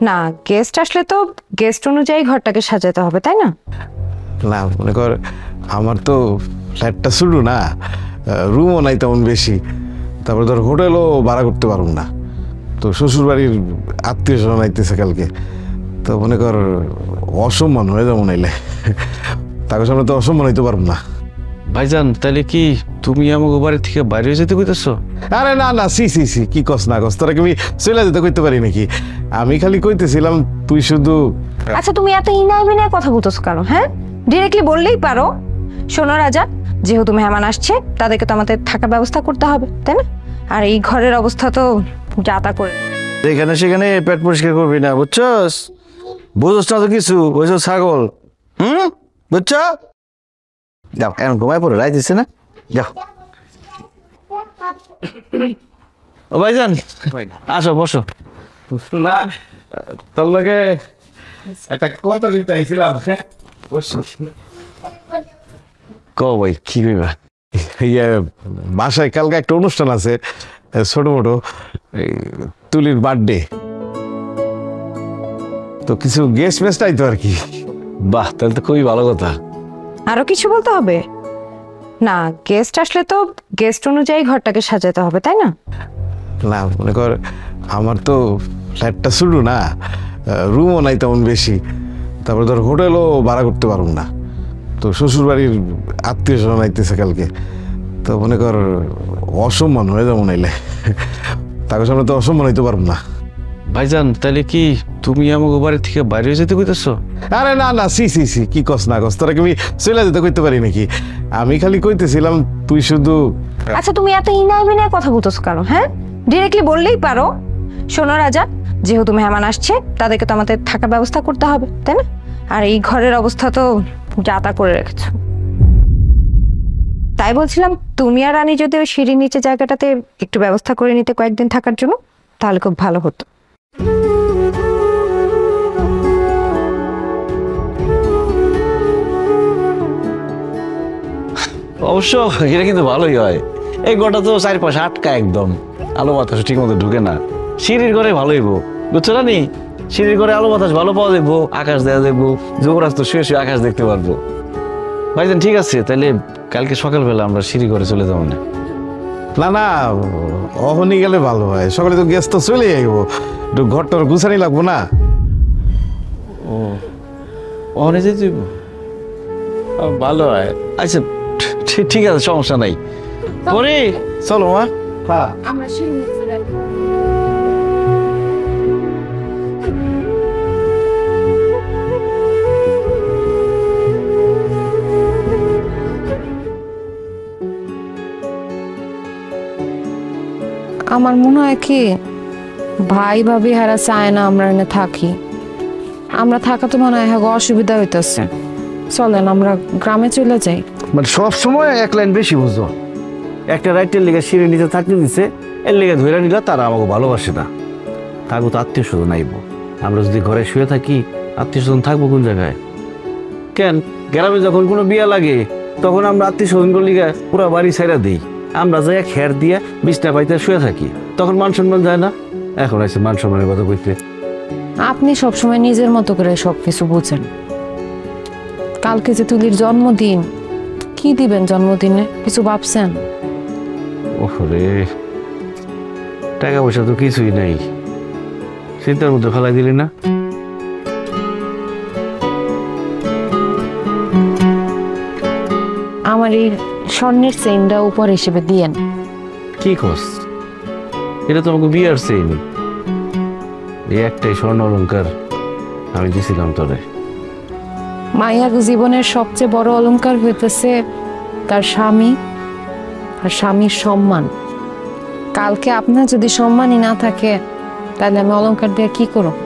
না, গেস্ট আসলে তো গেস্ট অনুযায়ী ঘরটাকে সাজাতে হবে, তাই না? না মনে কর আমার তো ফ্ল্যাটটা শুরু না, রুমও নাই তেমন বেশি, তারপরে ধর হোটেলও ভাড়া করতে পারুম না। তো শ্বশুর বাড়ির আত্মীয় স্বজন আইতেছে কালকে, তো মনে কর অসম্মান হয়ে যাবো নাইলে, তাকে সামনে তো অসম্মান হইতে পারবো না। ভাইজান তাহলে কি তুমি আমাকে বাড়ি থেকে বাইরে যেতে কইতেছো? আরে না না, সি সি সি, কি কস না কস, তোরা কি আমি চলে যেতে কইতে পারি নাকি? আমি খালি কইতেছিলাম তুই শুধু। আচ্ছা, তুমি এত ইনায় বিনায় কথা বলতেছো কেন? হ্যাঁ, ডিরেক্টলি বললেই পারো। শোনো রাজা, যেহেতু মেহমান আসছে তাদেরকে তো আমাদের থাকার ব্যবস্থা করতে হবে, তাই না? আর এই ঘরের অবস্থা তো যাতা করে। এখানে সেখানে পেট পরিষ্কার করবি না, বুঝছস? বুঝছ না তো কিছু, ওই ছাগল। বুঝছ? যাও, এখন ঘুমায় পড়ে রাইত দিচ্ছে না, যাও। ও ভাইজান আসো, বসো। না তোর লগে একটা কথা দিতে আইছিলাম। কো ভাই, কি কইবা? ইয়ে, বাসায় কালকে একটা অনুষ্ঠান আছে, ছোট মোটো, তুলির বার্থডে, তো কিছু গেস্ট মেস্ট আইতো আর কি। বাহ, তাহলে তো খুবই ভালো কথা। আরো কিছু বলতে হবে? না, গেস্ট আসলে তো গেস্ট অনুযায়ী ঘরটাকে সাজাতে হবে, তাই না? না মনে কর আমার তো ফ্ল্যাটটা শুরু না, রুমও নাই তেমন বেশি, তারপরে ধর হোটেলও ভাড়া করতে পারুম না। তো শ্বশুর বাড়ির আত্মীয় স্বজন আইতেছে কালকে, তো মনে কর অসম্মান হয়ে যাবো নাইলে, তাকে সামনে তো অসম্মান হইতে পারবো না। ভাইজান তাহলে কি তুমি আমাকে বাড়ি থেকে বাইরে যেতে কইতেছো? আরে না না, সি সি সি, কি কস না কস, তোরা কি আমি চলে যেতে কইতে পারি নাকি? আমি খালি কইতেছিলাম তুই শুধু। আচ্ছা, তুমি এত ইনায় বিনায় কথা বলতেছো কেন? হ্যাঁ, ডিরেক্টলি বললেই পারো। শোনো রাজা, যেহেতু মেহমান আসছে তাদেরকে তো আমাদের থাকার ব্যবস্থা করতে হবে, তাই না? আর এই ঘরের অবস্থা তো যাতা করে রেখেছো। তাই বলছিলাম তুমি আর রানী যদি ওই সিঁড়ির নিচে জায়গাটাতে একটু ব্যবস্থা করে নিতে কয়েকদিন থাকার জন্য, তাহলে খুব ভালো হতো। অবশ্য এটা কিন্তু ভালোই হয়। এই ঘরটা তো চারপাশে আটকা, একদম আলো বাতাস ঠিক মতো ঢুকে না। সিঁড়ির ঘরে ভালো হইব, বুঝছো না? নি সিঁড়ির ঘরে আলো বাতাস ভালো পাওয়া যাবো, আকাশ দেখা যাবো, যুবরাজ তো শুয়ে শুয়ে আকাশ দেখতে পারবো। ভাইজান ঠিক আছে, তাহলে কালকে সকালবেলা আমরা সিঁড়ি ঘরে চলে যাবো না? না না, অহনি গেলে ভালো হয়, সকালে তো গেস্ট তো চলে যাইব, একটু ঘরটার গুছানি লাগবো না? ও ওখানে যেতে হইব, ভালো হয়। আচ্ছা ঠিক আছে, সমস্যা নাই। পরে চলো মা। আমার মনে হয় কি, ভাই ভাবি হারা চায় না আমরা এনে থাকি। আমরা থাকা তো মনে হয় অসুবিধা হইতেছে। চলেন আমরা গ্রামে চলে যাই। মানে সব সময় এক লাইন বেশি বুঝো। একটা রাইটের লেগে সিঁড়ির নিচে থাকতে দিচ্ছে, এর লেগে ধরে নিল, তারা আমাকে ভালোবাসে না। থাকবো তো আত্মীয় স্বজন আইব। আমরা যদি ঘরে শুয়ে থাকি, আত্মীয় স্বজন থাকবো কোন জায়গায়? কেন গ্রামে যখন কোনো বিয়া লাগে, তখন আমরা আত্মীয় স্বজনগুলো লিগে পুরো বাড়ি ছেড়ে দিই, আমরা যাই খের দিয়ে বিছনা পাইতে শুয়ে থাকি, তখন মান সম্মান যায় না? এখন আছে মান সম্মানের কথা কইতে। আপনি সবসময় নিজের মতো করে সবকিছু বুঝেন। কালকে যে তুলির জন্মদিন, কি দিবেন জন্মদিনে কিছু ভাবছেন? ওরে, টাকা পয়সা তো কিছুই নাই, চিন্তার মধ্যে ফেলাই দিলি না? আমার এই স্বর্ণের চেইনটা উপর হিসেবে দিয়েন। কি কস? এটা তো আমাকে বিয়ার চেইন, এই একটাই স্বর্ণ অলংকার আমি দিছিলাম তোরে। মাইয়ার জীবনের সবচেয়ে বড় অলংকার হইতেছে তার স্বামী আর স্বামীর সম্মান। কালকে আপনার যদি সম্মানই না থাকে, তাহলে আমি অলংকার দিয়ে কি করব?